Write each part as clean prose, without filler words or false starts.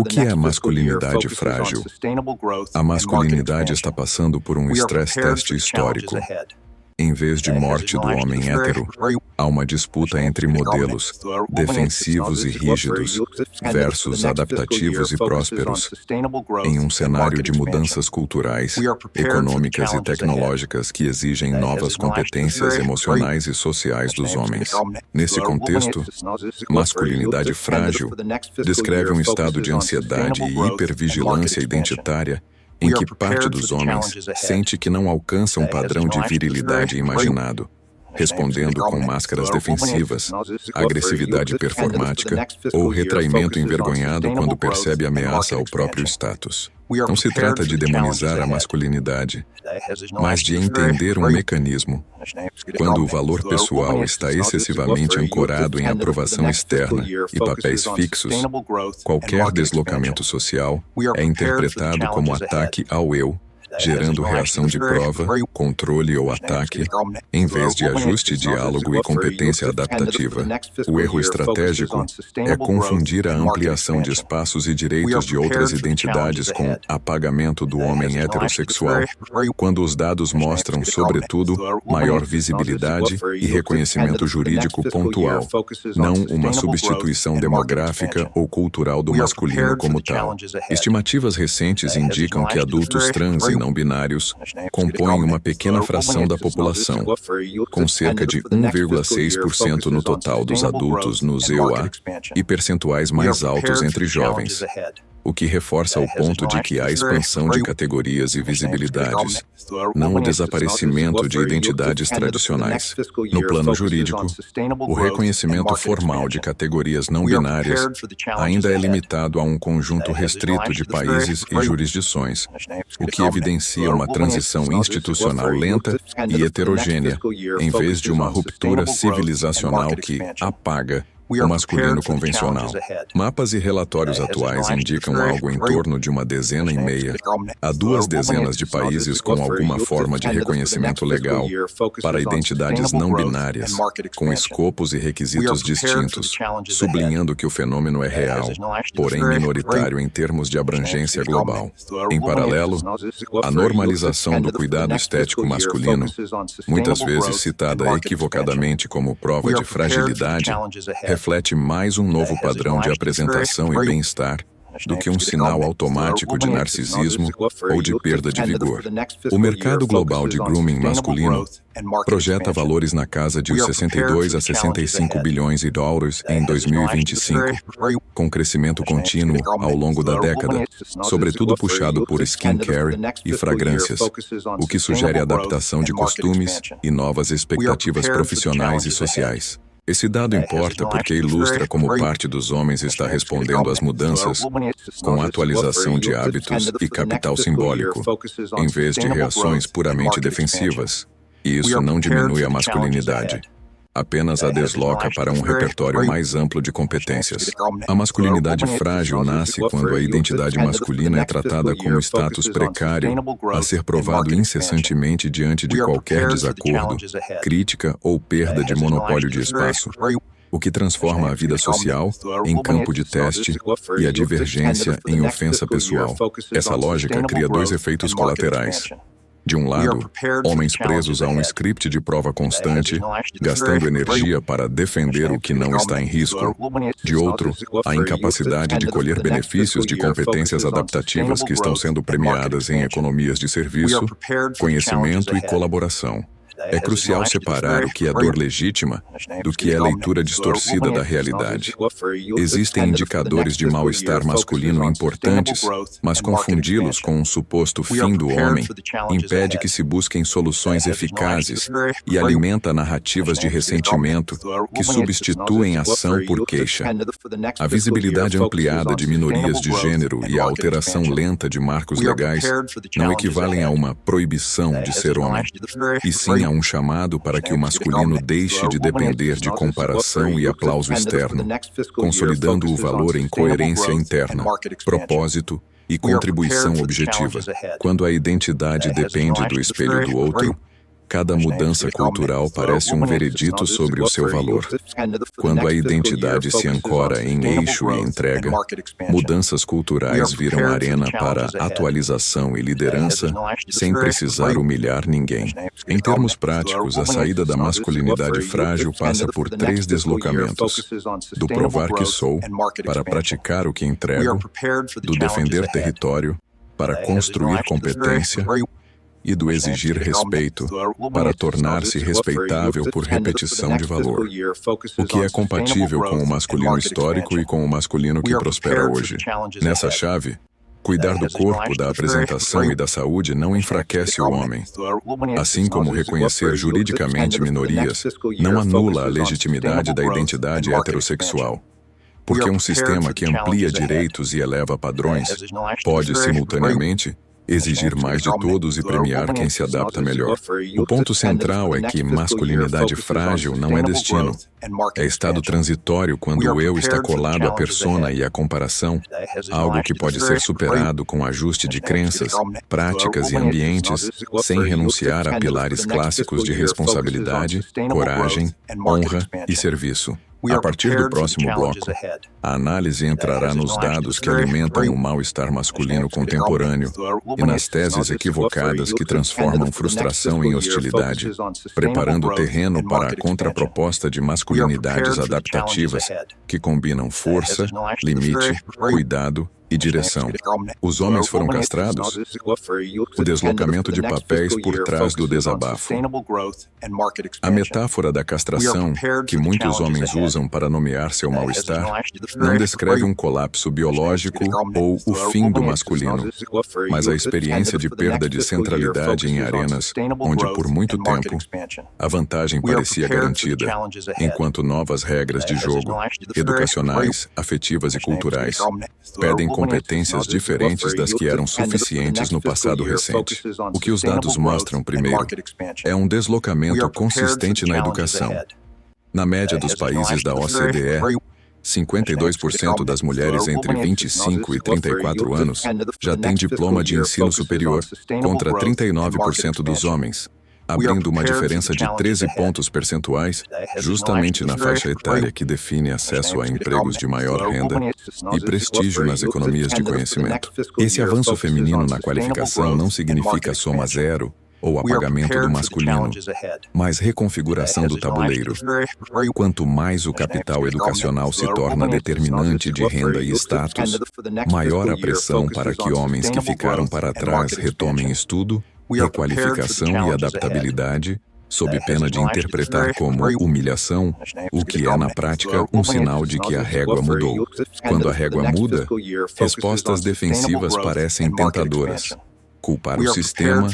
O que é a masculinidade frágil? A masculinidade está passando por um stress test histórico. Em vez de morte do homem hétero, há uma disputa entre modelos defensivos e rígidos versus adaptativos e prósperos, em um cenário de mudanças culturais, econômicas e tecnológicas que exigem novas competências emocionais e sociais dos homens. Nesse contexto, masculinidade frágil descreve um estado de ansiedade e hipervigilância identitária em que parte dos homens sente que não alcança um padrão de virilidade imaginado, respondendo com máscaras defensivas, agressividade performática ou retraimento envergonhado quando percebe ameaça ao próprio status. Não se trata de demonizar a masculinidade, mas de entender um mecanismo. Quando o valor pessoal está excessivamente ancorado em aprovação externa e papéis fixos, qualquer deslocamento social é interpretado como ataque ao eu, gerando reação de prova, controle ou ataque, em vez de ajuste, diálogo e competência adaptativa. O erro estratégico é confundir a ampliação de espaços e direitos de outras identidades com apagamento do homem heterossexual, quando os dados mostram, sobretudo, maior visibilidade e reconhecimento jurídico pontual, não uma substituição demográfica ou cultural do masculino como tal. Estimativas recentes indicam que adultos trans e não binários compõem uma pequena fração da população, com cerca de 1,6% no total dos adultos nos EUA e percentuais mais altos entre jovens, o que reforça o ponto de que há expansão de categorias e visibilidades, não o desaparecimento de identidades tradicionais. No plano jurídico, o reconhecimento formal de categorias não binárias ainda é limitado a um conjunto restrito de países e jurisdições, o que evidencia uma transição institucional lenta e heterogênea, em vez de uma ruptura civilizacional que apaga o masculino convencional. Mapas e relatórios atuais indicam algo em torno de 1,5 a 2 dezenas de países com alguma forma de reconhecimento legal para identidades não binárias, com escopos e requisitos distintos, sublinhando que o fenômeno é real, porém minoritário em termos de abrangência global. Em paralelo, a normalização do cuidado estético masculino, muitas vezes citada equivocadamente como prova de fragilidade, reflete mais um novo padrão de apresentação e bem-estar do que um sinal automático de narcisismo ou de perda de vigor. O mercado global de grooming masculino projeta valores na casa de 62 a 65 bilhões de dólares em 2025, com crescimento contínuo ao longo da década, sobretudo puxado por skincare e fragrâncias, o que sugere adaptação de costumes e novas expectativas profissionais e sociais. Esse dado importa porque ilustra como parte dos homens está respondendo às mudanças com atualização de hábitos e capital simbólico, em vez de reações puramente defensivas. E isso não diminui a masculinidade, apenas a desloca para um repertório mais amplo de competências. A masculinidade frágil nasce quando a identidade masculina é tratada como status precário, a ser provado incessantemente diante de qualquer desacordo, crítica ou perda de monopólio de espaço, o que transforma a vida social em campo de teste e a divergência em ofensa pessoal. Essa lógica cria 2 efeitos colaterais. De um lado, homens presos a um script de prova constante, gastando energia para defender o que não está em risco. De outro, a incapacidade de colher benefícios de competências adaptativas que estão sendo premiadas em economias de serviço, conhecimento e colaboração. É crucial separar o que é dor legítima do que é leitura distorcida da realidade. Existem indicadores de mal-estar masculino importantes, mas confundi-los com um suposto fim do homem impede que se busquem soluções eficazes e alimenta narrativas de ressentimento que substituem ação por queixa. A visibilidade ampliada de minorias de gênero e a alteração lenta de marcos legais não equivalem a uma proibição de ser homem, e sim a um chamado para que o masculino deixe de depender de comparação e aplauso externo, consolidando o valor em coerência interna, propósito e contribuição objetiva. Quando a identidade depende do espelho do outro, Cada mudança cultural parece um veredito sobre o seu valor. Quando a identidade se ancora em eixo e entrega, mudanças culturais viram arena para atualização e liderança, sem precisar humilhar ninguém. Em termos práticos, a saída da masculinidade frágil passa por 3 deslocamentos: do provar que sou, para praticar o que entrego, do defender território, para construir competência, e do exigir respeito, para tornar-se respeitável por repetição de valor, o que é compatível com o masculino histórico e com o masculino que prospera hoje. Nessa chave, cuidar do corpo, da apresentação e da saúde não enfraquece o homem. Assim como reconhecer juridicamente minorias, não anula a legitimidade da identidade heterossexual. Porque um sistema que amplia direitos e eleva padrões pode, simultaneamente, exigir mais de todos e premiar quem se adapta melhor. O ponto central é que masculinidade frágil não é destino. É estado transitório quando o eu está colado à persona e à comparação, algo que pode ser superado com ajuste de crenças, práticas e ambientes, sem renunciar a pilares clássicos de responsabilidade, coragem, honra e serviço. A partir do próximo bloco, a análise entrará nos dados que alimentam o mal-estar masculino contemporâneo e nas teses equivocadas que transformam frustração em hostilidade, preparando o terreno para a contraproposta de masculinidades adaptativas que combinam força, limite, cuidado e direção. Os homens foram castrados? O deslocamento de papéis por trás do desabafo. A metáfora da castração, que muitos homens usam para nomear seu mal-estar, não descreve um colapso biológico ou o fim do masculino, mas a experiência de perda de centralidade em arenas onde, por muito tempo, a vantagem parecia garantida, enquanto novas regras de jogo, educacionais, afetivas e culturais, pedem competências diferentes das que eram suficientes no passado recente. O que os dados mostram, primeiro, é um deslocamento consistente na educação. Na média dos países da OCDE, 52% das mulheres entre 25 e 34 anos já têm diploma de ensino superior, contra 39% dos homens, abrindo uma diferença de 13 pontos percentuais, justamente na faixa etária que define acesso a empregos de maior renda e prestígio nas economias de conhecimento. Esse avanço feminino na qualificação não significa soma zero ou apagamento do masculino, mas reconfiguração do tabuleiro. Quanto mais o capital educacional se torna determinante de renda e status, maior a pressão para que homens que ficaram para trás retomem estudo, requalificação e adaptabilidade, sob pena de interpretar como humilhação, o que é, na prática, um sinal de que a régua mudou. Quando a régua muda, respostas defensivas parecem tentadoras. Culpar o sistema,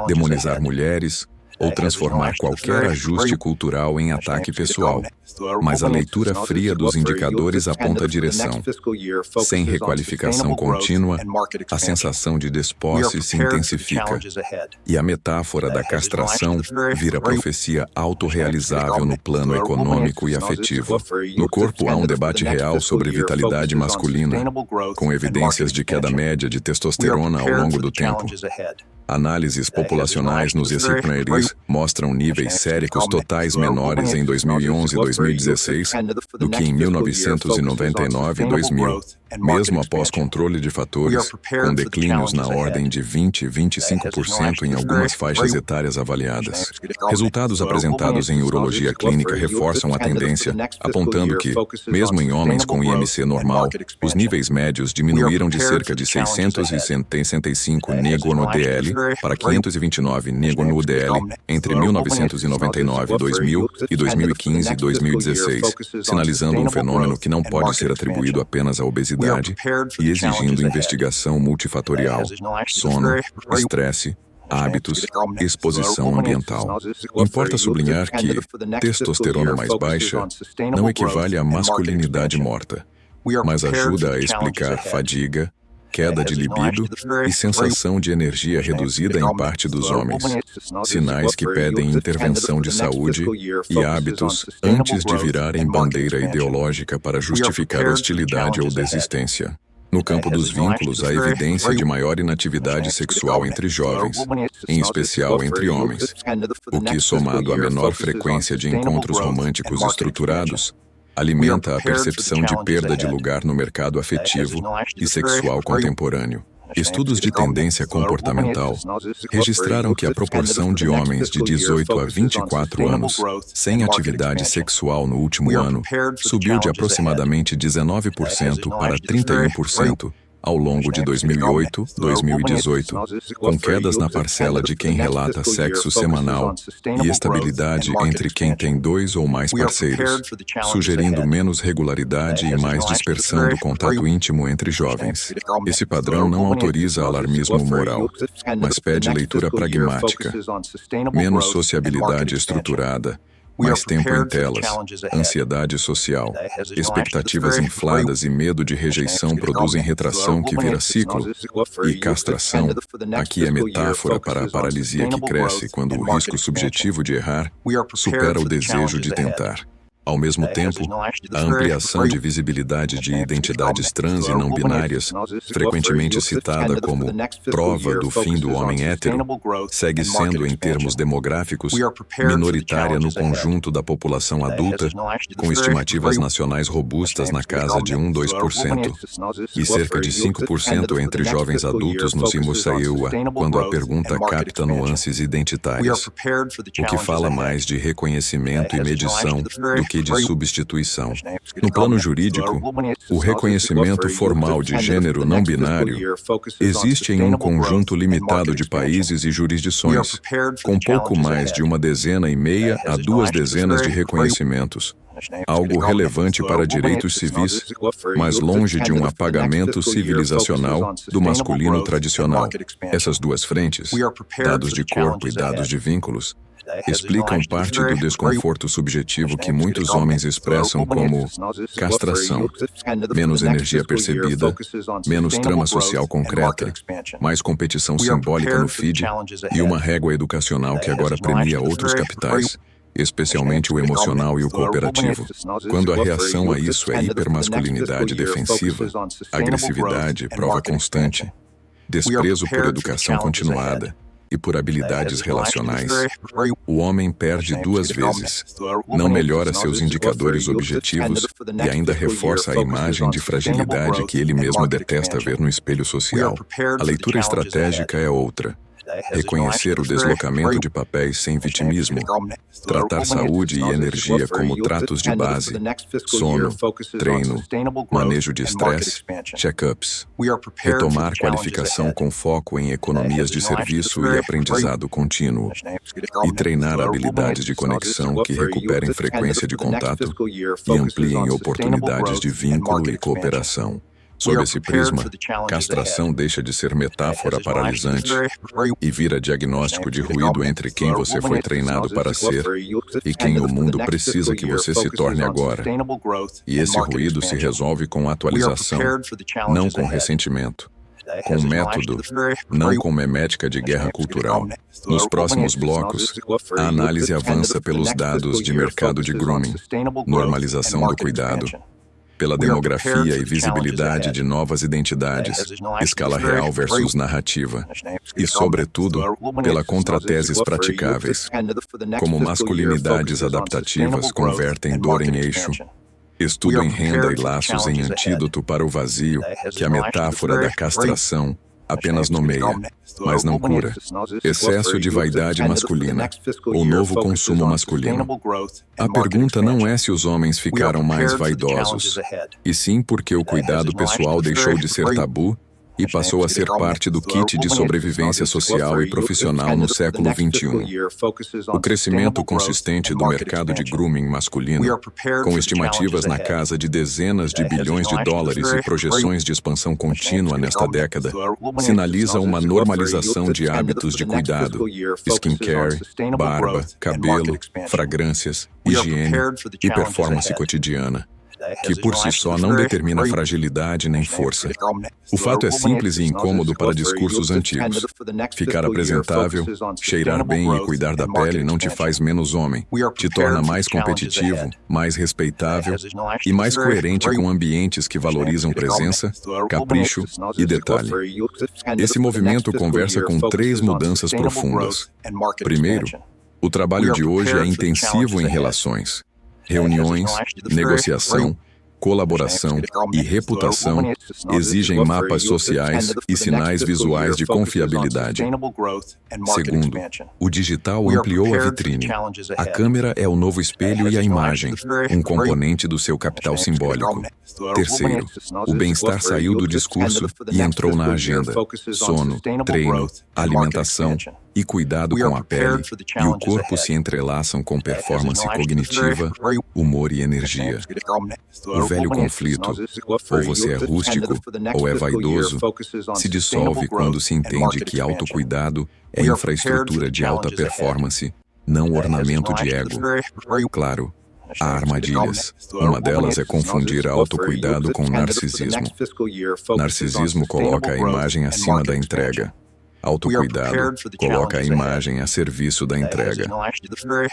demonizar mulheres, ou transformar qualquer ajuste cultural em ataque pessoal. Mas a leitura fria dos indicadores aponta a direção. Sem requalificação contínua, a sensação de desposse se intensifica. E a metáfora da castração vira profecia autorrealizável no plano econômico e afetivo. No corpo há um debate real sobre vitalidade masculina, com evidências de queda média de testosterona ao longo do tempo. Análises populacionais nos ECPNERs mostram níveis séricos totais menores em 2011 e 2016 do que em 1999 e 2000, mesmo após controle de fatores, com declínios na ordem de 20% e 25% em algumas faixas etárias avaliadas. Resultados apresentados em urologia clínica reforçam a tendência, apontando que, mesmo em homens com IMC normal, os níveis médios diminuíram de cerca de 665 nego no DL para 529 nego no UDL entre 1999 e 2000 e 2015 e 2016, sinalizando um fenômeno que não pode ser atribuído apenas à obesidade e exigindo investigação multifatorial, sono, estresse, hábitos, exposição ambiental. Importa sublinhar que testosterona mais baixa não equivale a masculinidade morta, mas ajuda a explicar fadiga, queda de libido e sensação de energia reduzida em parte dos homens, sinais que pedem intervenção de saúde e hábitos antes de virarem bandeira ideológica para justificar hostilidade ou desistência. No campo dos vínculos, há evidência de maior inatividade sexual entre jovens, em especial entre homens, o que, somado à menor frequência de encontros românticos estruturados, alimenta a percepção de perda de lugar no mercado afetivo e sexual contemporâneo. Estudos de tendência comportamental registraram que a proporção de homens de 18 a 24 anos sem atividade sexual no último ano subiu de aproximadamente 19% para 31% ao longo de 2008, 2018, com quedas na parcela de quem relata sexo semanal e estabilidade entre quem tem 2 ou mais parceiros, sugerindo menos regularidade e mais dispersão do contato íntimo entre jovens. Esse padrão não autoriza alarmismo moral, mas pede leitura pragmática, menos sociabilidade estruturada, mais tempo em telas, ansiedade social, expectativas infladas e medo de rejeição produzem retração que vira ciclo, e castração, aqui é metáfora para a paralisia que cresce quando o risco subjetivo de errar supera o desejo de tentar. Ao mesmo tempo, a ampliação de visibilidade de identidades trans e não binárias, frequentemente citada como prova do fim do homem hétero, segue sendo, em termos demográficos, minoritária no conjunto da população adulta, com estimativas nacionais robustas na casa de 1-2%, e cerca de 5% entre jovens adultos no Simossaeua, quando a pergunta capta nuances identitárias, o que fala mais de reconhecimento e medição do que de substituição. No plano jurídico, o reconhecimento formal de gênero não binário existe em um conjunto limitado de países e jurisdições, com pouco mais de 1,5 a 2 dezenas de reconhecimentos, algo relevante para direitos civis, mas longe de um apagamento civilizacional do masculino tradicional. Essas duas frentes, dados de corpo e dados de vínculos, explicam parte do desconforto subjetivo que muitos homens expressam como castração, menos energia percebida, menos trama social concreta, mais competição simbólica no feed e uma régua educacional que agora premia outros capitais, especialmente o emocional e o cooperativo. Quando a reação a isso é hipermasculinidade defensiva, agressividade, prova constante, desprezo por educação continuada, e por habilidades relacionais, o homem perde 2 vezes. Não melhora seus indicadores objetivos e ainda reforça a imagem de fragilidade que ele mesmo detesta ver no espelho social. A leitura estratégica é outra. Reconhecer o deslocamento de papéis sem vitimismo, tratar saúde e energia como tratos de base, sono, treino, manejo de estresse, check-ups, retomar qualificação com foco em economias de serviço e aprendizado contínuo, e treinar habilidades de conexão que recuperem frequência de contato e ampliem oportunidades de vínculo e cooperação. Sob esse prisma, castração deixa de ser metáfora paralisante e vira diagnóstico de ruído entre quem você foi treinado para ser e quem o mundo precisa que você se torne agora. E esse ruído se resolve com atualização, não com ressentimento. Com método, não com memética de guerra cultural. Nos próximos blocos, a análise avança pelos dados de mercado de grooming, normalização do cuidado, pela demografia e visibilidade de novas identidades, escala real versus narrativa, e, sobretudo, pela contrateses praticáveis, como masculinidades adaptativas convertem dor em eixo, estudo em renda e laços em antídoto para o vazio, que a metáfora da castração apenas nomeia, mas não cura. Excesso de vaidade masculina, ou novo consumo masculino. A pergunta não é se os homens ficaram mais vaidosos, e sim porque o cuidado pessoal deixou de ser tabu e passou a ser parte do kit de sobrevivência social e profissional no século XXI. O crescimento consistente do mercado de grooming masculino, com estimativas na casa de dezenas de bilhões de dólares e projeções de expansão contínua nesta década, sinaliza uma normalização de hábitos de cuidado, skincare, barba, cabelo, fragrâncias, higiene e performance cotidiana. que por si só não determina fragilidade nem força. O fato é simples e incômodo para discursos antigos. Ficar apresentável, cheirar bem e cuidar da pele não te faz menos homem, te torna mais competitivo, mais respeitável e mais coerente com ambientes que valorizam presença, capricho e detalhe. Esse movimento conversa com 3 mudanças profundas. Primeiro, o trabalho de hoje é intensivo em relações. Reuniões, negociação, colaboração e reputação exigem mapas sociais e sinais visuais de confiabilidade. Segundo, o digital ampliou a vitrine. A câmera é o novo espelho e a imagem, um componente do seu capital simbólico. Terceiro, o bem-estar saiu do discurso e entrou na agenda. Sono, treino, alimentação e cuidado com a pele e o corpo se entrelaçam com performance cognitiva, humor e energia. O velho conflito, ou você é rústico ou é vaidoso, se dissolve quando se entende que autocuidado é infraestrutura de alta performance, não ornamento de ego. Claro, há armadilhas. Uma delas é confundir autocuidado com narcisismo. Narcisismo coloca a imagem acima da entrega. Autocuidado coloca a imagem a serviço da entrega.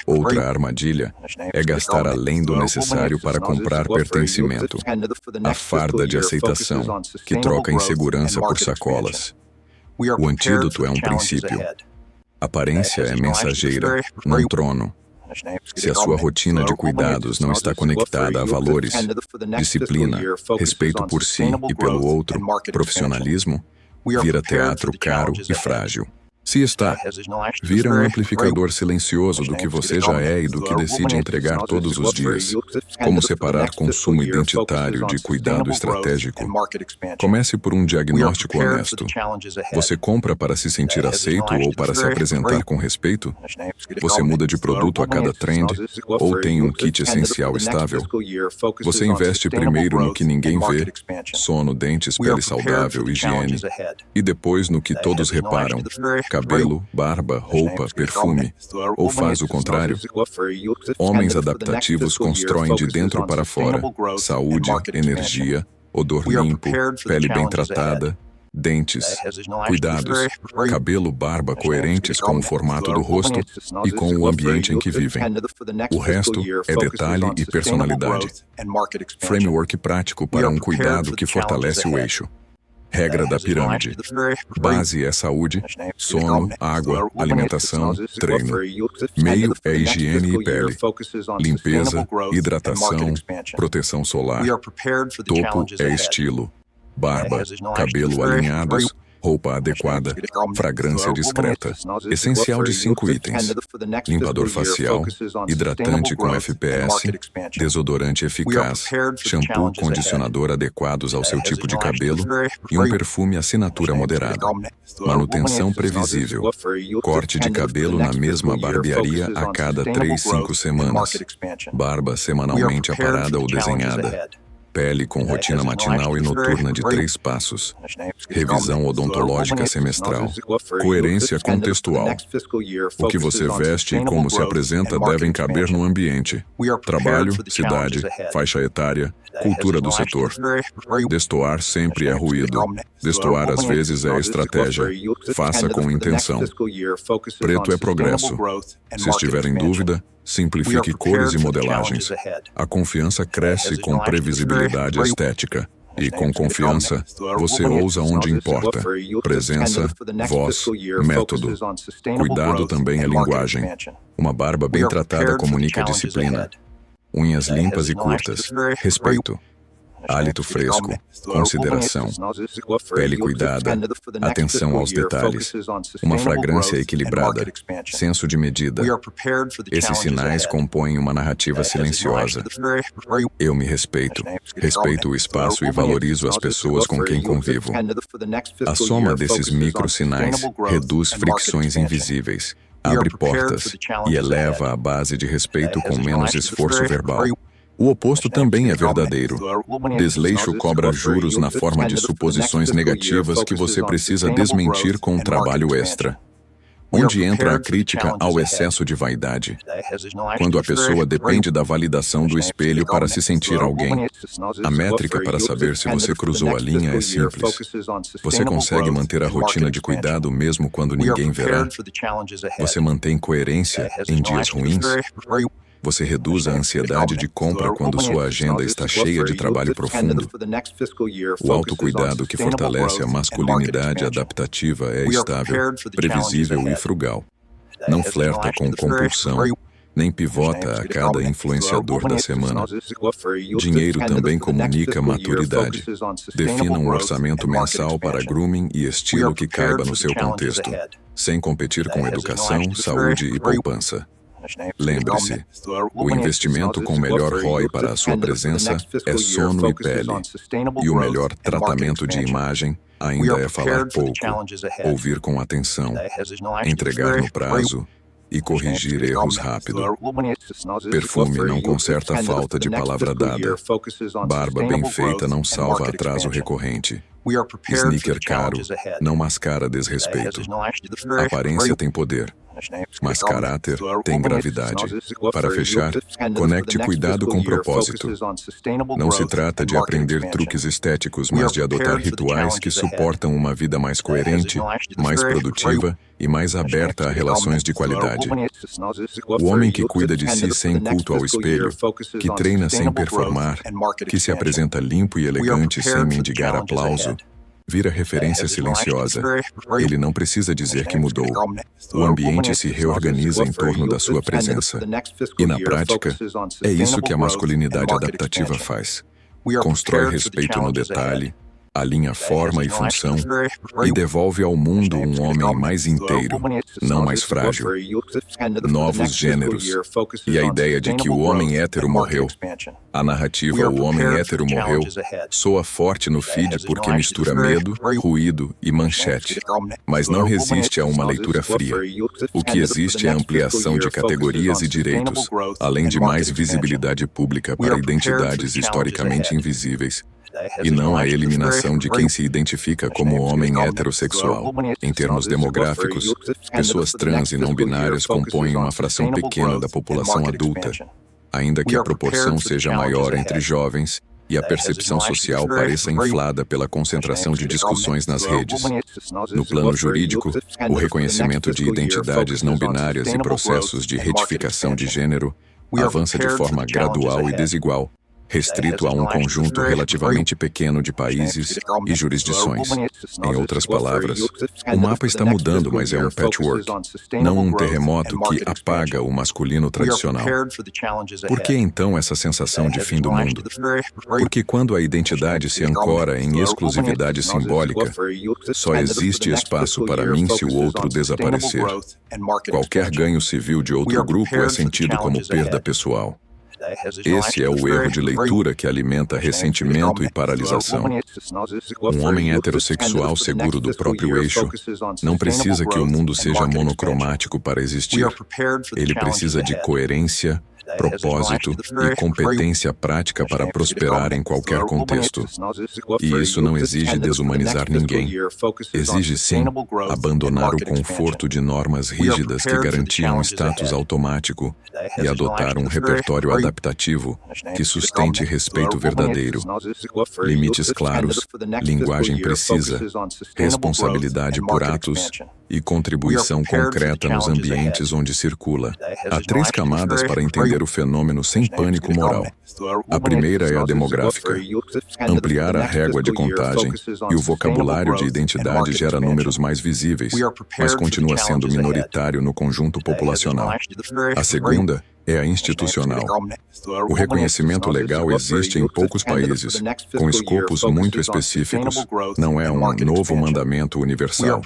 Outra armadilha é gastar além do necessário para comprar pertencimento. A farda de aceitação, que troca insegurança por sacolas. O antídoto é um princípio. Aparência é mensageira, não trono. Se a sua rotina de cuidados não está conectada a valores, disciplina, respeito por si e pelo outro, profissionalismo, vira teatro caro e frágil. Se está, vira um amplificador silencioso do que você já é e do que decide entregar todos os dias. Como separar consumo identitário de cuidado estratégico? Comece por um diagnóstico honesto. Você compra para se sentir aceito ou para se apresentar com respeito? Você muda de produto a cada trend ou tem um kit essencial estável? Você investe primeiro no que ninguém vê, sono, dentes, pele saudável, higiene, e depois no que todos reparam, cabelo, barba, roupa, perfume, ou faz o contrário? Homens adaptativos constroem de dentro para fora saúde, energia, odor limpo, pele bem tratada, dentes, cuidados, cabelo, barba coerentes com o formato do rosto e com o ambiente em que vivem. O resto é detalhe e personalidade. Framework prático para um cuidado que fortalece o eixo. Regra da pirâmide. Base é saúde, sono, água, alimentação, treino. Meio é higiene e pele. Limpeza, hidratação, proteção solar. Topo é estilo. Barba, cabelo alinhados, roupa adequada, fragrância discreta. Essencial de 5 itens. Limpador facial, hidratante com FPS, desodorante eficaz, shampoo, condicionador adequados ao seu tipo de cabelo e um perfume assinatura moderada. Manutenção previsível. Corte de cabelo na mesma barbearia a cada 3-5 semanas. Barba semanalmente aparada ou desenhada. Pele com rotina matinal e noturna de 3 passos. Revisão odontológica semestral. Coerência contextual. O que você veste e como se apresenta devem caber no ambiente. Trabalho, cidade, faixa etária, cultura do setor. Destoar sempre é ruído. Destoar às vezes é estratégia. Faça com intenção. Preto é progresso. Se estiver em dúvida, simplifique cores e modelagens. A confiança cresce com previsibilidade estética. E com confiança, você ousa onde importa. Presença, voz, método. Cuidado também é linguagem. Uma barba bem tratada comunica disciplina. Unhas limpas e curtas. Respeito. Hálito fresco, consideração, pele cuidada, atenção aos detalhes, uma fragrância equilibrada, senso de medida. Esses sinais compõem uma narrativa silenciosa. Eu me respeito, respeito o espaço e valorizo as pessoas com quem convivo. A soma desses microsinais reduz fricções invisíveis, abre portas e eleva a base de respeito com menos esforço verbal. O oposto também é verdadeiro. Desleixo cobra juros na forma de suposições negativas que você precisa desmentir com um trabalho extra. Onde entra a crítica ao excesso de vaidade? Quando a pessoa depende da validação do espelho para se sentir alguém. A métrica para saber se você cruzou a linha é simples. Você consegue manter a rotina de cuidado mesmo quando ninguém verá? Você mantém coerência em dias ruins? Você reduz a ansiedade de compra quando sua agenda está cheia de trabalho profundo? O autocuidado que fortalece a masculinidade adaptativa é estável, previsível e frugal. Não flerta com compulsão, nem pivota a cada influenciador da semana. Dinheiro também comunica maturidade. Defina um orçamento mensal para grooming e estilo que caiba no seu contexto, sem competir com educação, saúde e poupança. Lembre-se, o investimento com melhor ROI para a sua presença é sono e pele. E o melhor tratamento de imagem ainda é falar pouco, ouvir com atenção, entregar no prazo e corrigir erros rápido. Perfume não conserta a falta de palavra dada. Barba bem feita não salva atraso recorrente. Sneaker caro não mascara desrespeito. Aparência tem poder, mas caráter tem gravidade. Para fechar, conecte cuidado com propósito. Não se trata de aprender truques estéticos, mas de adotar rituais que suportam uma vida mais coerente, mais produtiva e mais aberta a relações de qualidade. O homem que cuida de si sem culto ao espelho, que treina sem performar, que se apresenta limpo e elegante sem mendigar aplauso, vira referência silenciosa. Ele não precisa dizer que mudou. O ambiente se reorganiza em torno da sua presença. E na prática, é isso que a masculinidade adaptativa faz. Constrói respeito no detalhe, alinha forma e função e devolve ao mundo um homem mais inteiro, não mais frágil. Novos gêneros e a ideia de que o homem hétero morreu. A narrativa "o homem hétero morreu" soa forte no feed porque mistura medo, ruído e manchete, mas não resiste a uma leitura fria. O que existe é ampliação de categorias e direitos, além de mais visibilidade pública para identidades historicamente invisíveis, e não a eliminação de quem se identifica como homem heterossexual. Em termos demográficos, pessoas trans e não binárias compõem uma fração pequena da população adulta, ainda que a proporção seja maior entre jovens e a percepção social pareça inflada pela concentração de discussões nas redes. No plano jurídico, o reconhecimento de identidades não binárias e processos de retificação de gênero avança de forma gradual e desigual, restrito a um conjunto relativamente pequeno de países e jurisdições. Em outras palavras, o mapa está mudando, mas é um patchwork, não um terremoto que apaga o masculino tradicional. Por que então essa sensação de fim do mundo? Porque quando a identidade se ancora em exclusividade simbólica, só existe espaço para mim se o outro desaparecer. Qualquer ganho civil de outro grupo é sentido como perda pessoal. Esse é o erro de leitura que alimenta ressentimento e paralisação. Um homem heterossexual seguro do próprio eixo não precisa que o mundo seja monocromático para existir. Ele precisa de coerência, propósito e competência prática para prosperar em qualquer contexto. E isso não exige desumanizar ninguém. Exige, sim, abandonar o conforto de normas rígidas que garantiam status automático e adotar um repertório adaptativo que sustente respeito verdadeiro, limites claros, linguagem precisa, responsabilidade por atos e contribuição concreta nos ambientes onde circula. Há 3 camadas para entender o fenômeno sem pânico moral. A primeira é a demográfica. Ampliar a régua de contagem e o vocabulário de identidade gera números mais visíveis, mas continua sendo minoritário no conjunto populacional. A segunda é a institucional. O reconhecimento legal existe em poucos países, com escopos muito específicos. Não é um novo mandamento universal.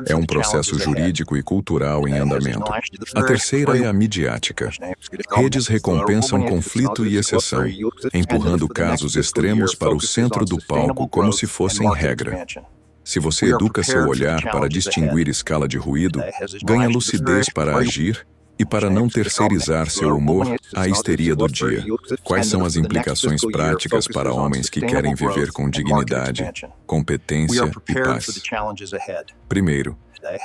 É um processo jurídico e cultural em andamento. A terceira é a midiática. Redes recompensam conflito e exceção, empurrando casos extremos para o centro do palco como se fossem regra. Se você educa seu olhar para distinguir escala de ruído, ganha lucidez para agir e para não terceirizar seu humor à histeria do dia. Quais são as implicações práticas para homens que querem viver com dignidade, competência e paz? Primeiro,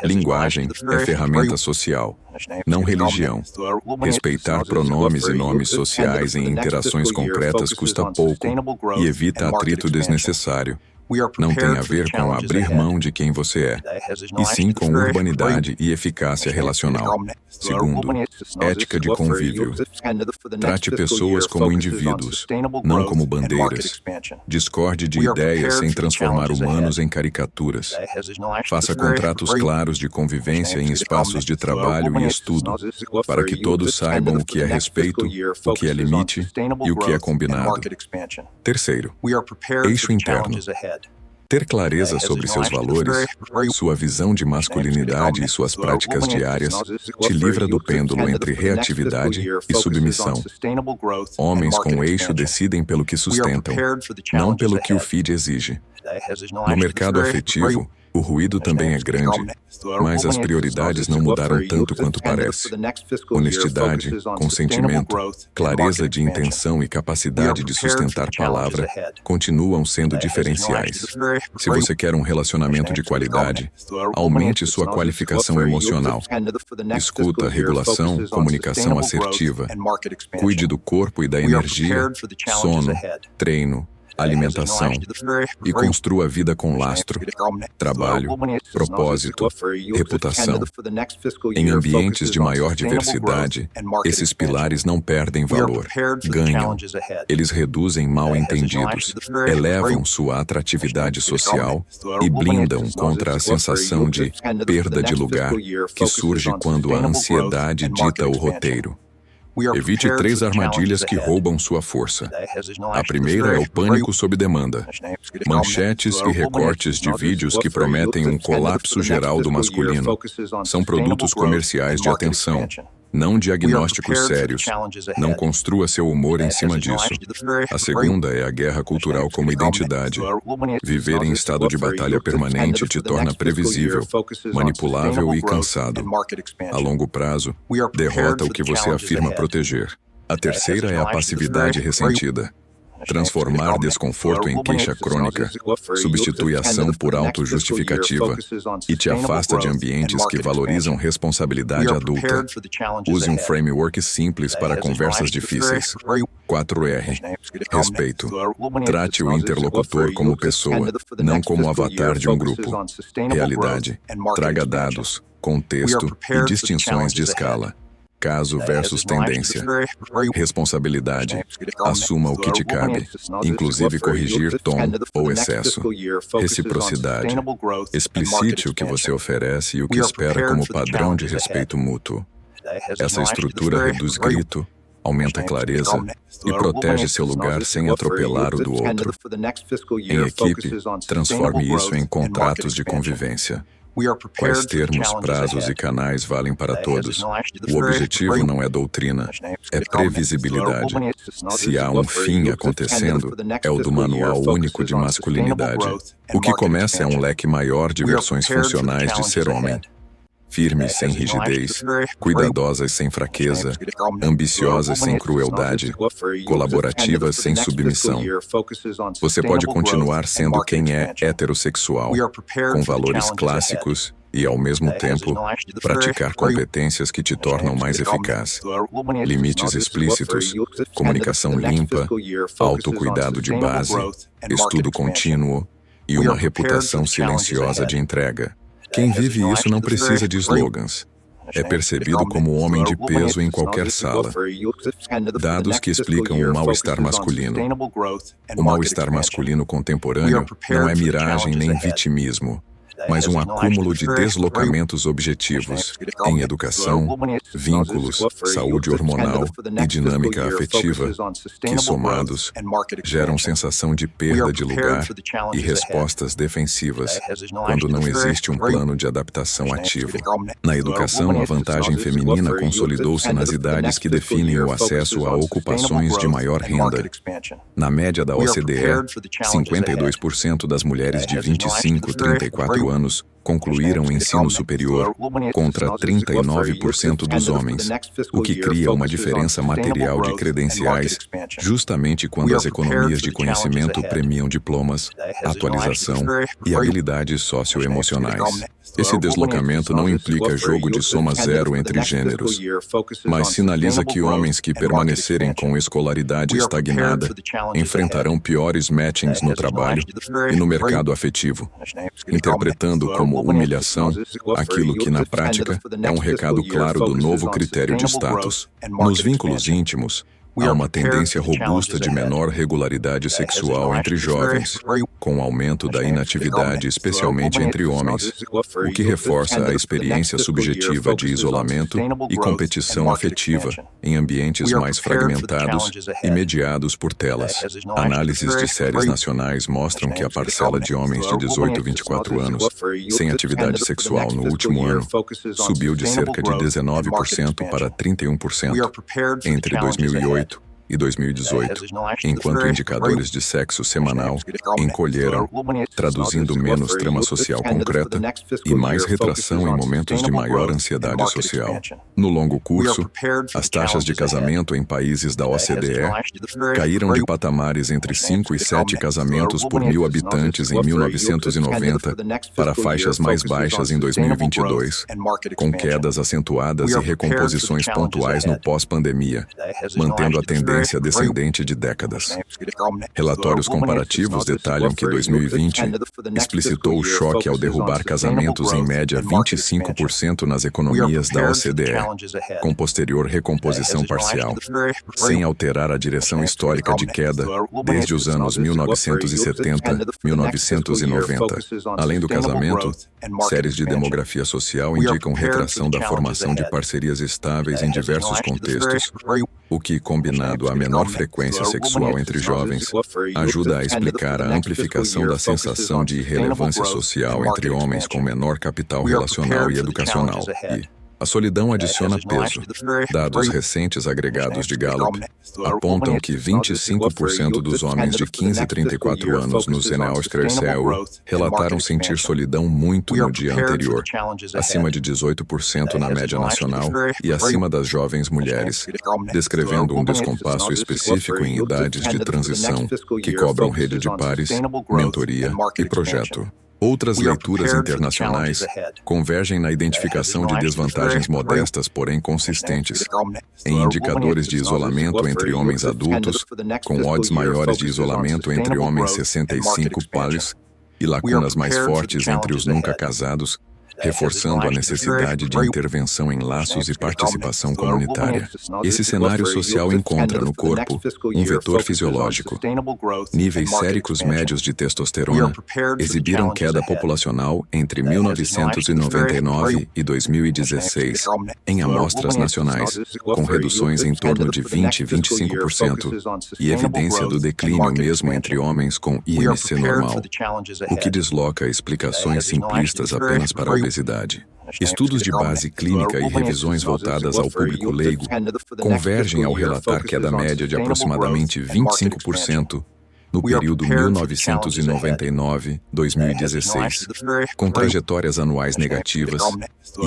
Linguagem é ferramenta social, não religião. Respeitar pronomes e nomes sociais em interações concretas custa pouco e evita atrito desnecessário. Não tem a ver com abrir mão de quem você é, e sim com urbanidade e eficácia relacional. Segundo, ética de convívio. Trate pessoas como indivíduos, não como bandeiras. Discorde de ideias sem transformar humanos em caricaturas. Faça contratos claros de convivência em espaços de trabalho e estudo, para que todos saibam o que é respeito, o que é limite e o que é combinado. Terceiro, eixo interno. Ter clareza sobre seus valores, sua visão de masculinidade e suas práticas diárias te livra do pêndulo entre reatividade e submissão. Homens com eixo decidem pelo que sustentam, não pelo que o feed exige. No mercado afetivo, o ruído também é grande, mas as prioridades não mudaram tanto quanto parece. Honestidade, consentimento, clareza de intenção e capacidade de sustentar palavra continuam sendo diferenciais. Se você quer um relacionamento de qualidade, aumente sua qualificação emocional. Escuta, regulação, comunicação assertiva. Cuide do corpo e da energia, sono, treino, alimentação e construa a vida com lastro, trabalho, propósito, reputação. Em ambientes de maior diversidade, esses pilares não perdem valor, ganham. Eles reduzem mal-entendidos, elevam sua atratividade social e blindam contra a sensação de perda de lugar que surge quando a ansiedade dita o roteiro. Evite 3 armadilhas que roubam sua força. A primeira é o pânico sob demanda. Manchetes e recortes de vídeos que prometem um colapso geral do masculino são produtos comerciais de atenção, não diagnósticos sérios. Não construa seu humor em cima disso. A segunda é a guerra cultural como identidade. Viver em estado de batalha permanente te torna previsível, manipulável e cansado. A longo prazo, derrota o que você afirma proteger. A terceira é a passividade ressentida. Transformar desconforto em queixa crônica substitui ação por autojustificativa e te afasta de ambientes que valorizam responsabilidade adulta. Use um framework simples para conversas difíceis. 4R. Respeito. Trate o interlocutor como pessoa, não como avatar de um grupo. Realidade. Traga dados, contexto e distinções de escala. Caso versus tendência. Responsabilidade. Assuma o que te cabe, inclusive corrigir tom ou excesso. Reciprocidade. Explicite o que você oferece e o que espera como padrão de respeito mútuo. Essa estrutura reduz grito, aumenta a clareza e protege seu lugar sem atropelar o do outro. Em equipe, transforme isso em contratos de convivência. Quais termos, prazos e canais valem para todos? O objetivo não é doutrina, é previsibilidade. Se há um fim acontecendo, é o do Manual Único de Masculinidade. O que começa é um leque maior de versões funcionais de ser homem. Firmes sem rigidez, cuidadosas sem fraqueza, ambiciosas sem crueldade, colaborativas sem submissão. Você pode continuar sendo quem é heterossexual, com valores clássicos e, ao mesmo tempo, praticar competências que te tornam mais eficaz. Limites explícitos, comunicação limpa, autocuidado de base, estudo contínuo e uma reputação silenciosa de entrega. Quem vive isso não precisa de slogans. É percebido como homem de peso em qualquer sala. Dados que explicam o mal-estar masculino. O mal-estar masculino contemporâneo não é miragem nem vitimismo, mas um acúmulo de deslocamentos objetivos em educação, vínculos, saúde hormonal e dinâmica afetiva, que, somados, geram sensação de perda de lugar e respostas defensivas quando não existe um plano de adaptação ativo. Na educação, a vantagem feminina consolidou-se nas idades que definem o acesso a ocupações de maior renda. Na média da OCDE, 52% das mulheres de 25 a 34 anos concluíram o ensino superior, contra 39% dos homens, o que cria uma diferença material de credenciais, justamente quando as economias de conhecimento premiam diplomas, atualização e habilidades socioemocionais. Esse deslocamento não implica jogo de soma zero entre gêneros, mas sinaliza que homens que permanecerem com escolaridade estagnada enfrentarão piores matchings no trabalho e no mercado afetivo, interpretando como humilhação aquilo que, na prática, é um recado claro do novo critério de status. Nos vínculos íntimos, há uma tendência robusta de menor regularidade sexual entre jovens, com o aumento da inatividade, especialmente entre homens, o que reforça a experiência subjetiva de isolamento e competição afetiva em ambientes mais fragmentados e mediados por telas. Análises de séries nacionais mostram que a parcela de homens de 18 a 24 anos sem atividade sexual no último ano subiu de cerca de 19% para 31% entre 2008 e 2018, enquanto indicadores de sexo semanal encolheram, traduzindo menos trama social concreta e mais retração em momentos de maior ansiedade social. No longo curso, as taxas de casamento em países da OCDE caíram de patamares entre 5 e 7 casamentos por 1.000 habitantes em 1990 para faixas mais baixas em 2022, com quedas acentuadas e recomposições pontuais no pós-pandemia, mantendo a tendência descendente de décadas. Relatórios comparativos detalham que 2020 explicitou o choque ao derrubar casamentos em média 25% nas economias da OCDE, com posterior recomposição parcial, sem alterar a direção histórica de queda desde os anos 1970-1990. Além do casamento, séries de demografia social indicam retração da formação de parcerias estáveis em diversos contextos, o que, combinado à menor frequência sexual entre jovens, ajuda a explicar a amplificação da sensação de irrelevância social entre homens com menor capital relacional e educacional. A solidão adiciona peso. Dados recentes agregados de Gallup apontam que 25% dos homens de 15 a 34 anos no Zenauskrceu relataram sentir solidão muito no dia anterior, acima de 18% na média nacional e acima das jovens mulheres, descrevendo um descompasso específico em idades de transição que cobram rede de pares, mentoria e projeto. Outras leituras internacionais convergem na identificação de desvantagens modestas, porém consistentes, em indicadores de isolamento entre homens adultos, com odds maiores de isolamento entre homens 65 pares e lacunas mais fortes entre os nunca casados, reforçando a necessidade de intervenção em laços e participação comunitária. Esse cenário social encontra no corpo um vetor fisiológico. Níveis séricos médios de testosterona exibiram queda populacional entre 1999 e 2016 em amostras nacionais, com reduções em torno de 20 e 25%, e evidência do declínio mesmo entre homens com IMC normal, o que desloca explicações simplistas apenas para a obesidade. Estudos de base clínica e revisões voltadas ao público leigo convergem ao relatar queda média de aproximadamente 25% no período 1999-2016, com trajetórias anuais negativas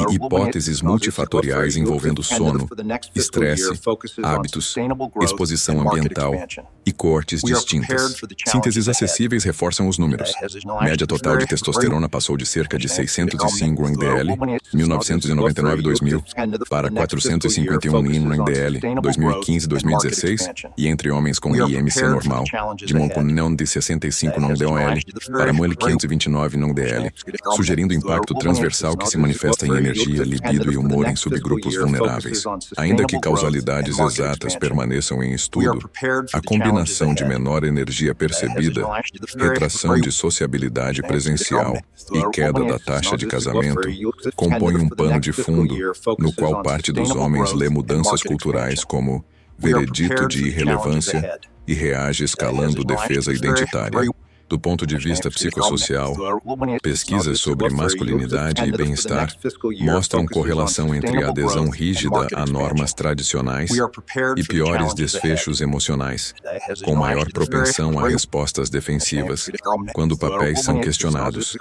e hipóteses multifatoriais envolvendo sono, estresse, hábitos, exposição ambiental e coortes distintas. Sínteses acessíveis reforçam os números. Média total de testosterona passou de cerca de 605 mdl, 1999-2000, para 451 mdl, 2015-2016, e entre homens com IMC normal, de Monponion de 65 nDOL para Moelle 529 nDL, sugerindo impacto transversal que se manifesta em energia, libido e humor em subgrupos vulneráveis. Ainda que causalidades exatas permaneçam em estudo, a combinação de menor energia percebida, retração de sociabilidade presencial e queda da taxa de casamento compõe um pano de fundo no qual parte dos homens lê mudanças culturais como veredito de irrelevância e reage escalando defesa identitária. Do ponto de vista psicossocial, pesquisas sobre masculinidade e bem-estar mostram correlação entre adesão rígida a normas tradicionais e piores desfechos emocionais, com maior propensão a respostas defensivas quando papéis são questionados,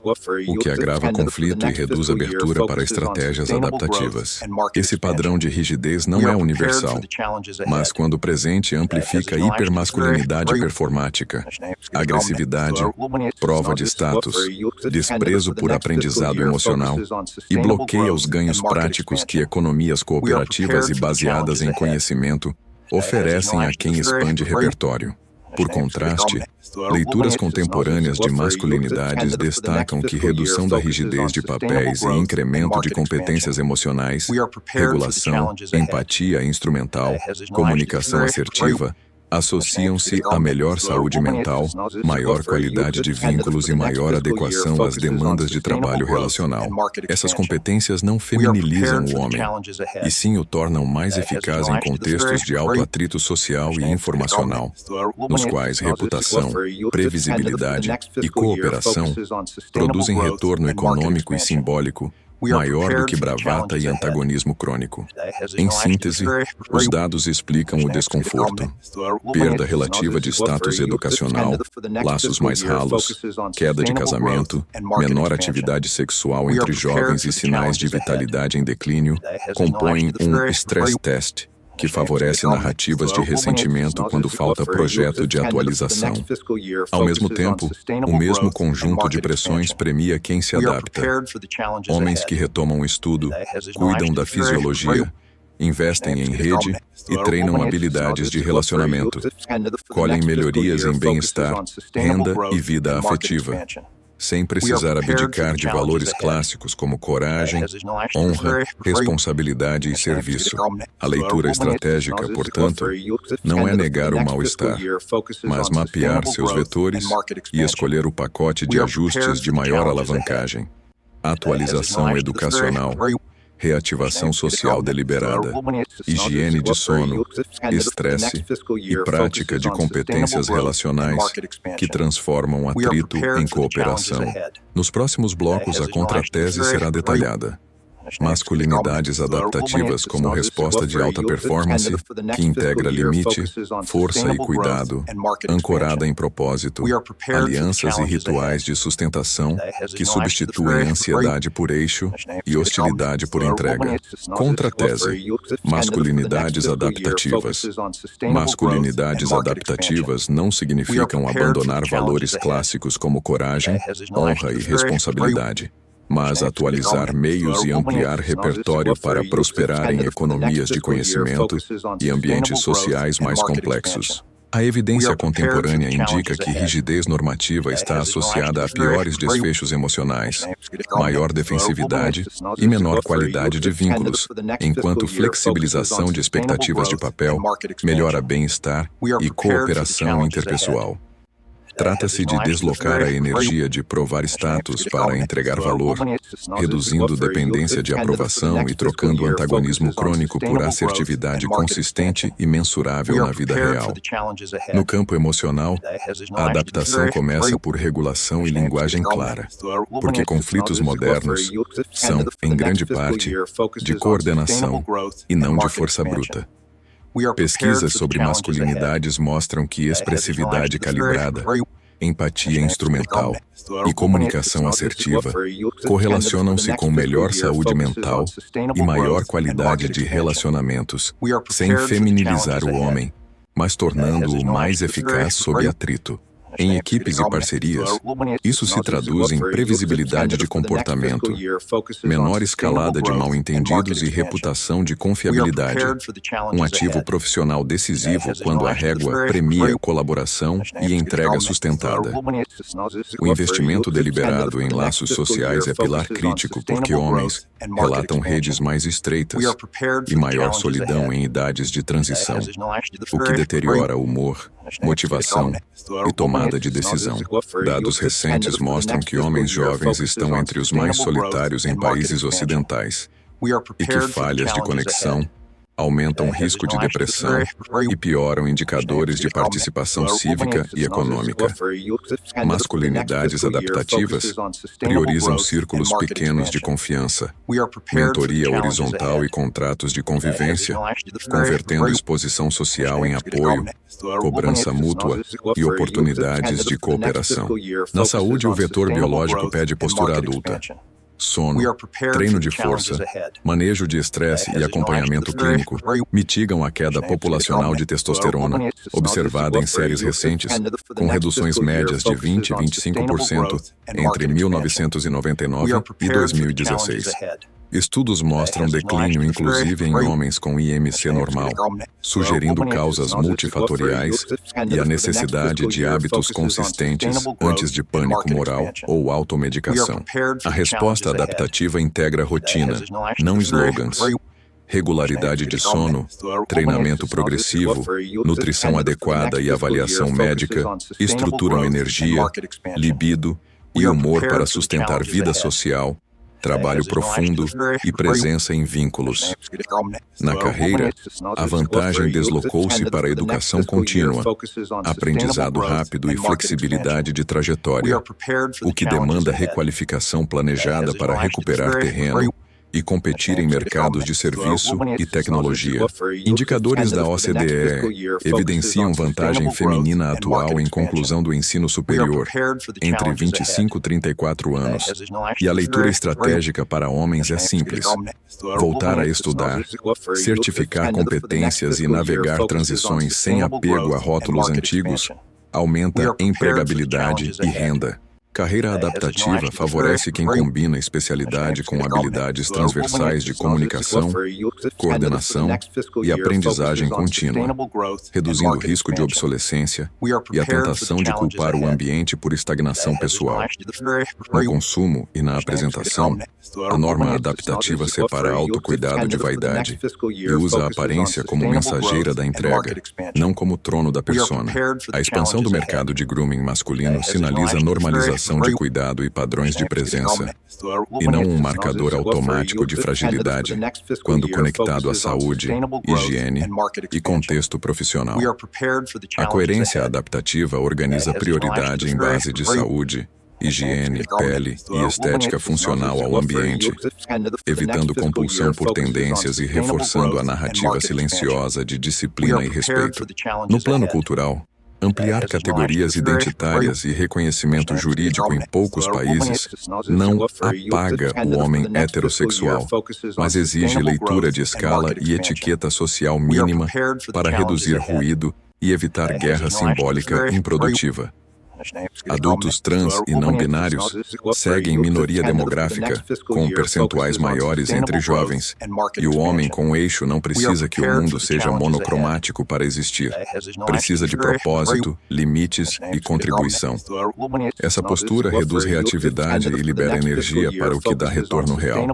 o que agrava conflito e reduz abertura para estratégias adaptativas. Esse padrão de rigidez não é universal, mas quando presente amplifica hipermasculinidade performática, agressividade, prova de status, desprezo por aprendizado emocional e bloqueia os ganhos práticos que economias cooperativas e baseadas em conhecimento oferecem a quem expande repertório. Por contraste, leituras contemporâneas de masculinidades destacam que redução da rigidez de papéis e incremento de competências emocionais, regulação, empatia instrumental, comunicação assertiva, associam-se a melhor saúde mental, maior qualidade de vínculos e maior adequação às demandas de trabalho relacional. Essas competências não feminilizam o homem, e sim o tornam mais eficaz em contextos de alto atrito social e informacional, nos quais reputação, previsibilidade e cooperação produzem retorno econômico e simbólico maior do que bravata e antagonismo crônico. Em síntese, os dados explicam o desconforto, perda relativa de status educacional, laços mais ralos, queda de casamento, menor atividade sexual entre jovens e sinais de vitalidade em declínio, compõem um stress test, que favorece narrativas de ressentimento quando falta projeto de atualização. Ao mesmo tempo, o mesmo conjunto de pressões premia quem se adapta. Homens que retomam o estudo, cuidam da fisiologia, investem em rede e treinam habilidades de relacionamento. Colhem melhorias em bem-estar, renda e vida afetiva, sem precisar abdicar de valores clássicos como coragem, honra, responsabilidade e serviço. A leitura estratégica, portanto, não é negar o mal-estar, mas mapear seus vetores e escolher o pacote de ajustes de maior alavancagem. Atualização educacional, reativação social deliberada, higiene de sono, estresse e prática de competências relacionais que transformam atrito em cooperação. Nos próximos blocos, a contratese será detalhada. Masculinidades adaptativas como resposta de alta performance, que integra limite, força e cuidado, ancorada em propósito, alianças e rituais de sustentação, que substituem ansiedade por eixo e hostilidade por entrega. Contratese: masculinidades adaptativas. Masculinidades adaptativas não significam abandonar valores clássicos como coragem, honra e responsabilidade, mas atualizar meios e ampliar repertório para prosperar em economias de conhecimento e ambientes sociais mais complexos. A evidência contemporânea indica que rigidez normativa está associada a piores desfechos emocionais, maior defensividade e menor qualidade de vínculos, enquanto flexibilização de expectativas de papel melhora bem-estar e cooperação interpessoal. Trata-se de deslocar a energia de provar status para entregar valor, reduzindo dependência de aprovação e trocando o antagonismo crônico por assertividade consistente e mensurável na vida real. No campo emocional, a adaptação começa por regulação e linguagem clara, porque conflitos modernos são, em grande parte, de coordenação e não de força bruta. Pesquisas sobre masculinidades mostram que expressividade calibrada, empatia instrumental e comunicação assertiva correlacionam-se com melhor saúde mental e maior qualidade de relacionamentos, sem feminilizar o homem, mas tornando-o mais eficaz sob atrito. Em equipes e parcerias, isso se traduz em previsibilidade de comportamento, menor escalada de mal-entendidos e reputação de confiabilidade. Um ativo profissional decisivo quando a régua premia colaboração e entrega sustentada. O investimento deliberado em laços sociais é pilar crítico porque homens relatam redes mais estreitas e maior solidão em idades de transição, o que deteriora o humor, motivação e tomada de decisão. Dados recentes mostram que homens jovens estão entre os mais solitários em países ocidentais e que falhas de conexão, aumentam o risco de depressão e pioram indicadores de participação cívica e econômica. Masculinidades adaptativas priorizam círculos pequenos de confiança, mentoria horizontal e contratos de convivência, convertendo exposição social em apoio, cobrança mútua e oportunidades de cooperação. Na saúde, o vetor biológico pede postura adulta. Sono, treino de força, manejo de estresse e acompanhamento clínico mitigam a queda populacional de testosterona, observada em séries recentes, com reduções médias de 20% e 25% entre 1999 e 2016. Estudos mostram declínio inclusive em homens com IMC normal, sugerindo causas multifatoriais e a necessidade de hábitos consistentes antes de pânico moral ou automedicação. A resposta adaptativa integra rotina, não slogans. Regularidade de sono, treinamento progressivo, nutrição adequada e avaliação médica estruturam energia, libido e humor para sustentar vida social, trabalho profundo e presença em vínculos. Na carreira, a vantagem deslocou-se para a educação contínua, aprendizado rápido e flexibilidade de trajetória, o que demanda requalificação planejada para recuperar terreno e competir em mercados de serviço e tecnologia. Indicadores da OCDE evidenciam vantagem feminina atual em conclusão do ensino superior, entre 25 e 34 anos. E a leitura estratégica para homens é simples: voltar a estudar, certificar competências e navegar transições sem apego a rótulos antigos, aumenta empregabilidade e renda. Carreira adaptativa favorece quem combina especialidade com habilidades transversais de comunicação, coordenação e aprendizagem contínua, reduzindo o risco de obsolescência e a tentação de culpar o ambiente por estagnação pessoal. No consumo e na apresentação, a norma adaptativa separa autocuidado de vaidade e usa a aparência como mensageira da entrega, não como trono da persona. A expansão do mercado de grooming masculino sinaliza a normalização de cuidado e padrões de presença, e não um marcador automático de fragilidade, quando conectado à saúde, higiene e contexto profissional. A coerência adaptativa organiza prioridade em base de saúde, higiene, pele e estética funcional ao ambiente, evitando compulsão por tendências e reforçando a narrativa silenciosa de disciplina e respeito. No plano cultural, ampliar categorias identitárias e reconhecimento jurídico em poucos países não apaga o homem heterossexual, mas exige leitura de escala e etiqueta social mínima para reduzir ruído e evitar guerra simbólica improdutiva. Adultos trans e não binários seguem minoria demográfica, com percentuais maiores entre jovens, e o homem com eixo não precisa que o mundo seja monocromático para existir. Precisa de propósito, limites e contribuição. Essa postura reduz reatividade e libera energia para o que dá retorno real: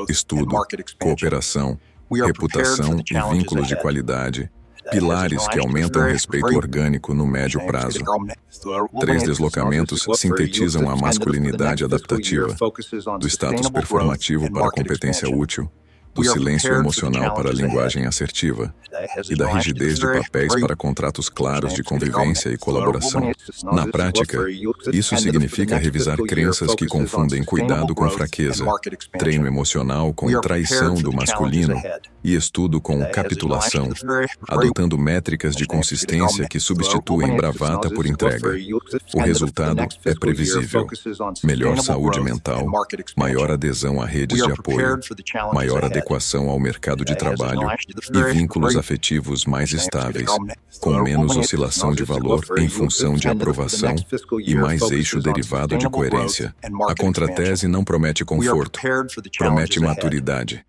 estudo, cooperação, reputação e vínculos de qualidade, pilares que aumentam o respeito orgânico no médio prazo. 3 deslocamentos sintetizam a masculinidade adaptativa, do status performativo para a competência útil, do silêncio emocional para a linguagem assertiva e da rigidez de papéis para contratos claros de convivência e colaboração. Na prática, isso significa revisar crenças que confundem cuidado com fraqueza, treino emocional com traição do masculino e estudo com capitulação, adotando métricas de consistência que substituem bravata por entrega. O resultado é previsível: melhor saúde mental, maior adesão a redes de apoio, maior adequação ao mercado de trabalho e vínculos afetivos mais estáveis, com menos oscilação de valor em função de aprovação e mais eixo derivado de coerência. A contratese não promete conforto, promete maturidade.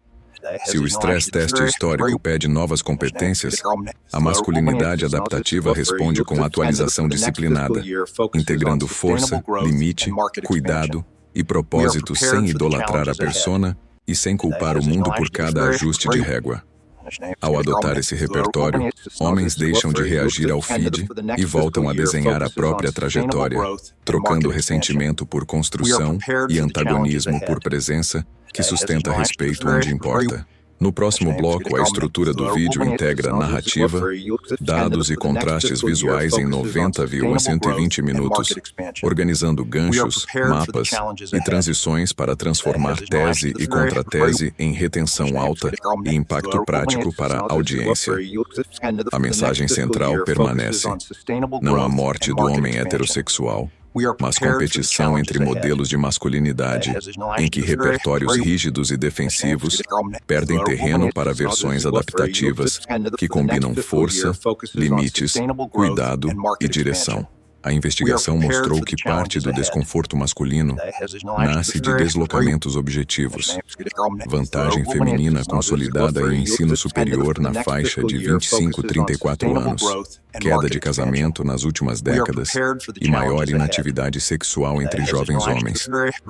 Se o stress test histórico pede novas competências, a masculinidade adaptativa responde com atualização disciplinada, integrando força, limite, cuidado e propósito sem idolatrar a persona e sem culpar o mundo por cada ajuste de régua. Ao adotar esse repertório, homens deixam de reagir ao feed e voltam a desenhar a própria trajetória, trocando ressentimento por construção e antagonismo por presença, que sustenta respeito onde importa. No próximo bloco, a estrutura do vídeo integra narrativa, dados e contrastes visuais em 90,120 minutos, organizando ganchos, mapas e transições para transformar tese e contratese em retenção alta e impacto prático para a audiência. A mensagem central permanece: não há morte do homem heterossexual, mas competição entre modelos de masculinidade, em que repertórios rígidos e defensivos perdem terreno para versões adaptativas que combinam força, limites, cuidado e direção. A investigação mostrou que parte do desconforto masculino nasce de deslocamentos objetivos. Vantagem feminina consolidada em ensino superior na faixa de 25-34 anos, queda de casamento nas últimas décadas e maior inatividade sexual entre jovens homens,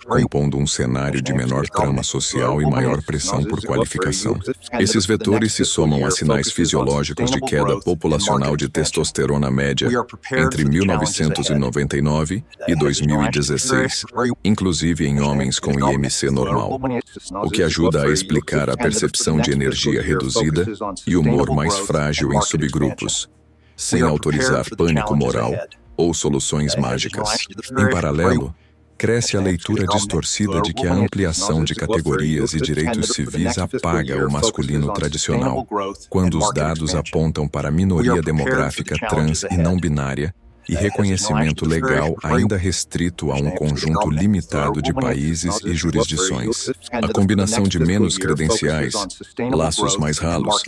compondo um cenário de menor trama social e maior pressão por qualificação. Esses vetores se somam a sinais fisiológicos de queda populacional de testosterona média entre 1999 e 2016, inclusive em homens com IMC normal, o que ajuda a explicar a percepção de energia reduzida e humor mais frágil em subgrupos, sem autorizar pânico moral ou soluções mágicas. Em paralelo, cresce a leitura distorcida de que a ampliação de categorias e direitos civis apaga o masculino tradicional, quando os dados apontam para a minoria demográfica trans e não binária e reconhecimento legal ainda restrito a um conjunto limitado de países e jurisdições. A combinação de menos credenciais, laços mais ralos,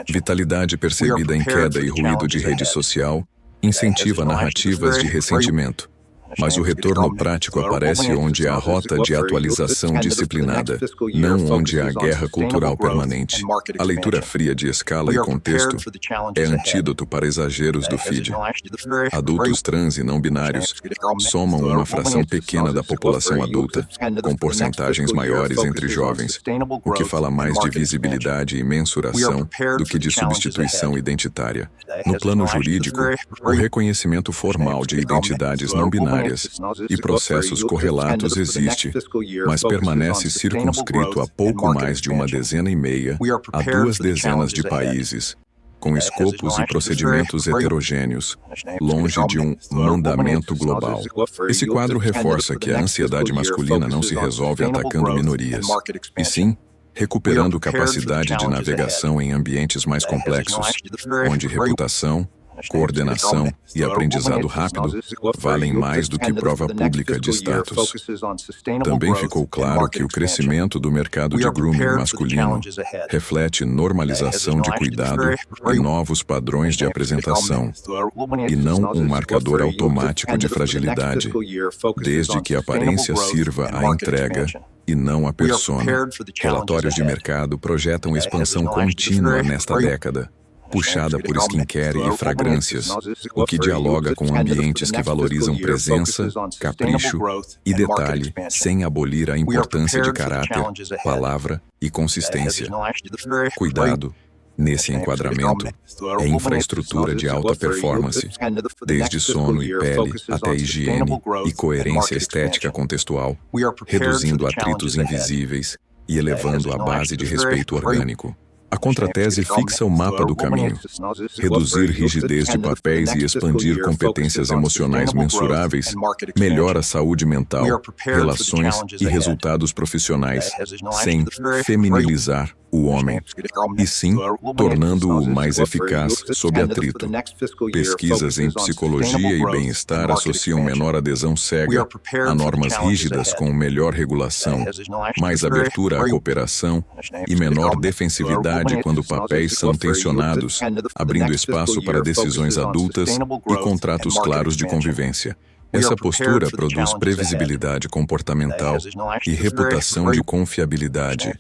vitalidade percebida em queda e ruído de rede social, incentiva narrativas de ressentimento. Mas o retorno prático aparece onde há rota de atualização disciplinada, não onde há guerra cultural permanente. A leitura fria de escala e contexto é antídoto para exageros do feed. Adultos trans e não binários somam uma fração pequena da população adulta, com porcentagens maiores entre jovens, o que fala mais de visibilidade e mensuração do que de substituição identitária. No plano jurídico, o reconhecimento formal de identidades não binárias e processos correlatos existe, mas permanece circunscrito a pouco mais de 1,5 dezena a 2 dezenas de países, com escopos e procedimentos heterogêneos, longe de um mandamento global. Esse quadro reforça que a ansiedade masculina não se resolve atacando minorias, e sim recuperando capacidade de navegação em ambientes mais complexos, onde reputação, coordenação e aprendizado rápido valem mais do que prova pública de status. Também ficou claro que o crescimento do mercado de grooming masculino reflete normalização de cuidado e novos padrões de apresentação, e não um marcador automático de fragilidade, desde que a aparência sirva à entrega e não à persona. Relatórios de mercado projetam expansão contínua nesta década, puxada por skincare e fragrâncias, o que dialoga com ambientes que valorizam presença, capricho e detalhe, sem abolir a importância de caráter, palavra e consistência. Cuidado, nesse enquadramento, é infraestrutura de alta performance, desde sono e pele até higiene e coerência estética contextual, reduzindo atritos invisíveis e elevando a base de respeito orgânico. A contratese fixa o mapa do caminho. Reduzir rigidez de papéis e expandir competências emocionais mensuráveis melhora a saúde mental, relações e resultados profissionais, sem feminilizar o homem, e sim tornando-o mais eficaz sob atrito. Pesquisas em psicologia e bem-estar associam menor adesão cega a normas rígidas com melhor regulação, mais abertura à cooperação e menor defensividade quando papéis são tensionados, abrindo espaço para decisões adultas e contratos claros de convivência. Essa postura produz previsibilidade comportamental e reputação de confiabilidade,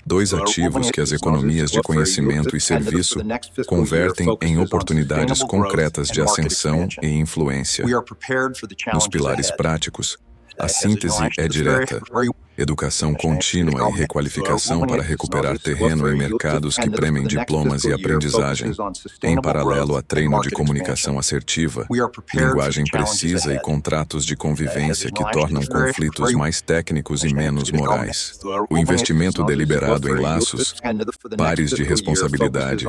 dois ativos que as economias de conhecimento e serviço convertem em oportunidades concretas de ascensão e influência. Nos pilares práticos, a síntese é direta. educação contínua e requalificação para recuperar terreno em mercados que premem diplomas e aprendizagem, em paralelo a treino de comunicação assertiva, linguagem precisa e contratos de convivência que tornam conflitos mais técnicos e menos morais. O investimento deliberado em laços, pares de responsabilidade,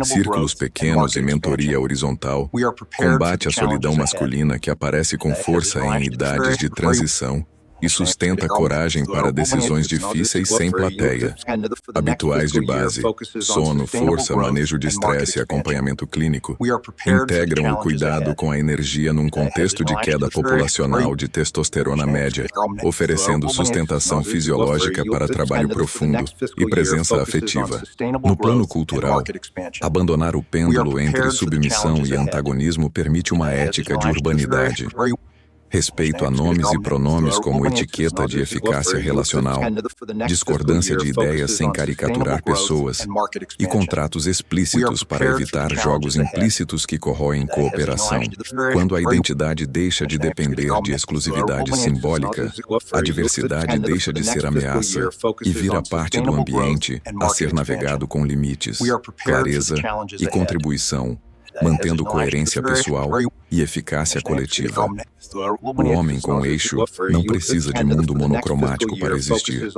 círculos pequenos e mentoria horizontal, combate a solidão masculina que aparece com força em idades de transição e sustenta coragem para decisões difíceis sem plateia. Habituais de base, sono, força, manejo de estresse e acompanhamento clínico, integram o cuidado com a energia num contexto de queda populacional de testosterona média, oferecendo sustentação fisiológica para trabalho profundo e presença afetiva. No plano cultural, abandonar o pêndulo entre submissão e antagonismo permite uma ética de urbanidade. Respeito a nomes e pronomes como etiqueta de eficácia relacional, discordância de ideias sem caricaturar pessoas e contratos explícitos para evitar jogos implícitos que corroem cooperação. Quando a identidade deixa de depender de exclusividade simbólica, a diversidade deixa de ser ameaça e vira parte do ambiente a ser navegado com limites, clareza e contribuição, mantendo coerência pessoal e eficácia coletiva. O homem com eixo não precisa de mundo monocromático para existir.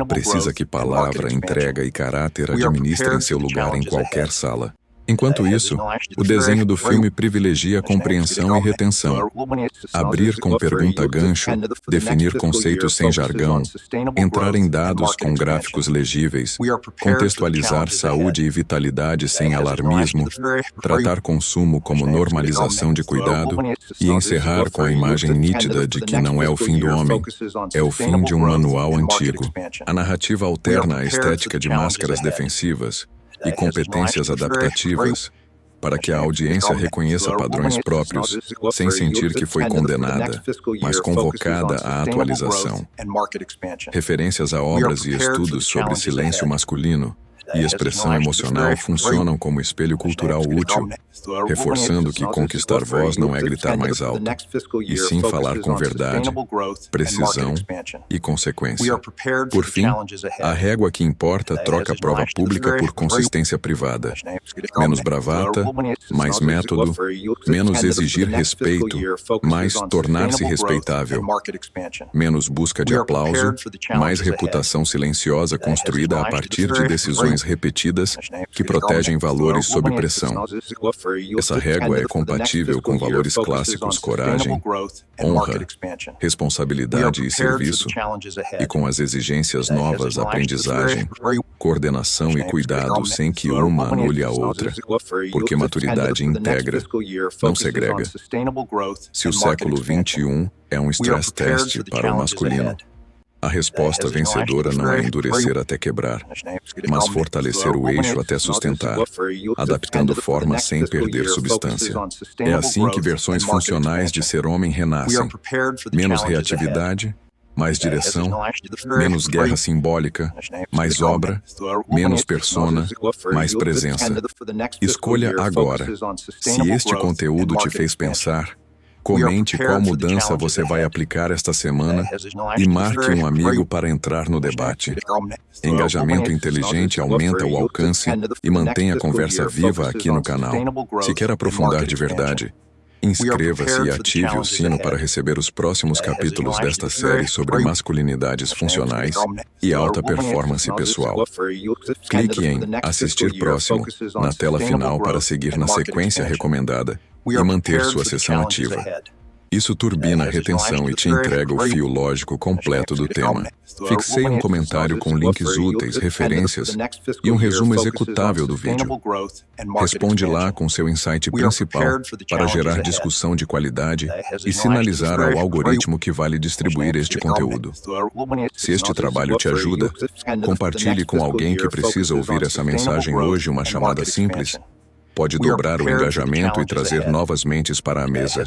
Precisa que palavra, entrega e caráter administrem seu lugar em qualquer sala. Enquanto isso, o desenho do filme privilegia compreensão e retenção. Abrir com pergunta-gancho, definir conceitos sem jargão, entrar em dados com gráficos legíveis, contextualizar saúde e vitalidade sem alarmismo, tratar consumo como normalização de cuidado e encerrar com a imagem nítida de que não é o fim do homem, é o fim de um manual antigo. A narrativa alterna a estética de máscaras defensivas e competências adaptativas, para que a audiência reconheça padrões próprios, sem sentir que foi condenada, mas convocada à atualização. Referências a obras e estudos sobre silêncio masculino e expressão emocional funcionam como espelho cultural útil, reforçando que conquistar voz não é gritar mais alto, e sim falar com verdade, precisão e consequência. Por fim, a régua que importa troca a prova pública por consistência privada. Menos bravata, mais método, menos exigir respeito, mais tornar-se respeitável. Menos busca de aplauso, mais reputação silenciosa construída a partir de decisões repetidas que protegem valores sob pressão. Essa régua é compatível com valores clássicos coragem, honra, responsabilidade e serviço, e com as exigências novas aprendizagem, coordenação e cuidado sem que uma anule a outra, porque maturidade integra, não segrega. Se o século XXI é um stress test para o masculino, a resposta vencedora não é endurecer até quebrar, mas fortalecer o eixo até sustentar, adaptando forma sem perder substância. É assim que versões funcionais de ser homem renascem. Menos reatividade, mais direção, menos guerra simbólica, mais obra, menos persona, mais presença. Escolha agora. Se este conteúdo te fez pensar, comente qual mudança você vai aplicar esta semana e marque um amigo para entrar no debate. Engajamento inteligente aumenta o alcance e mantém a conversa viva aqui no canal. Se quer aprofundar de verdade, inscreva-se e ative o sino para receber os próximos capítulos desta série sobre masculinidades funcionais e alta performance pessoal. Clique em Assistir Próximo na tela final para seguir na sequência recomendada e manter sua sessão ativa. Isso turbina a retenção e te entrega o fio lógico completo do tema. Fixei um comentário com links úteis, referências e um resumo executável do vídeo. Responde lá com seu insight principal para gerar discussão de qualidade e sinalizar ao algoritmo que vale distribuir este conteúdo. Se este trabalho te ajuda, compartilhe com alguém que precisa ouvir essa mensagem hoje, uma chamada simples. Pode dobrar o engajamento e trazer novas mentes para a mesa.